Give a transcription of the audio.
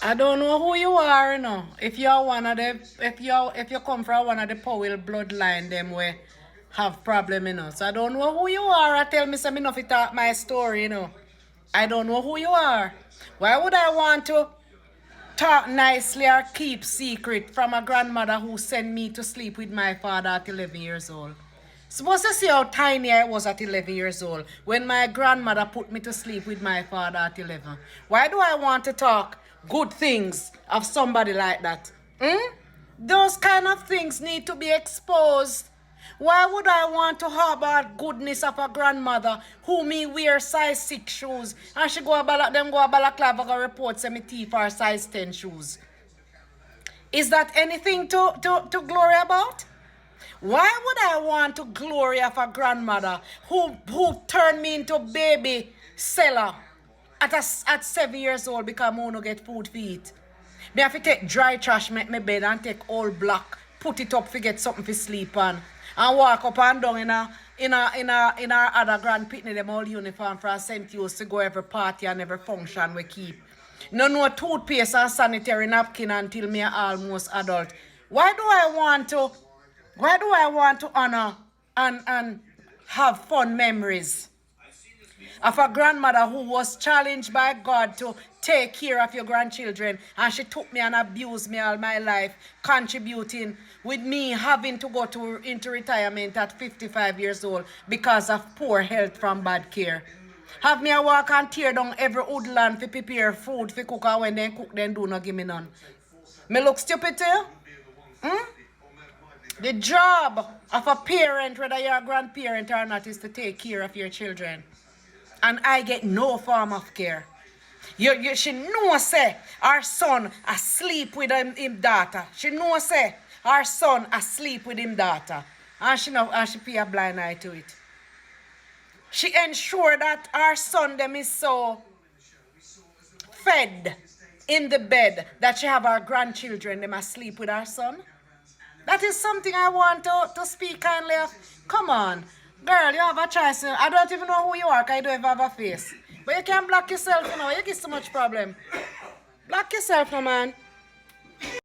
I don't know who you are, you know. If you're one of the, if you come from one of the Powell bloodline, them we have problem, you know. So I don't know who you are. I tell me some enough to talk my story, you know. I don't know who you are. Why would I want to talk nicely or keep secret from a grandmother who sent me to sleep with my father at 11 years old? Supposed to see how tiny I was at 11 years old when my grandmother put me to sleep with my father at 11. Why do I want to talk good things of somebody like that? Hmm? Those kind of things need to be exposed. Why would I want to harbor goodness of a grandmother who me wear size 6 shoes and she go a them go a balaclava go report say me teeth are size 10 shoes? Is that anything to glory about? Why would I want to glory of a grandmother who turned me into baby seller at 7 years old because I no get food to eat? Me have to take dry trash, make my bed and take all black, put it up to get something to sleep on. And walk up and down in our other grand pitney, them all uniform for St. Use to go every party and every function we keep. No toothpaste and sanitary napkin until me almost adult. Why do I want to honor and have fun memories of a grandmother who was challenged by God to take care of your grandchildren, and she took me and abused me all my life, contributing with me having to go into retirement at 55 years old because of poor health from bad care? Have me a walk and tear down every woodland to prepare food for cook, and when they cook, then do not give me none. Me look stupid to you? Hmm? The job of a parent, whether you're a grandparent or not, is to take care of your children. And I get no form of care. She know say our son asleep with him daughter. She know say our son asleep with him daughter. And she pay a blind eye to it. She ensure that our son them is so fed in the bed that she have our grandchildren them asleep with our son. That is something I want to speak kindly of. Come on. Girl, you have a choice. I don't even know who you are because you don't even have a face. But you can block yourself, you know. You get so much problem. Block yourself, no man.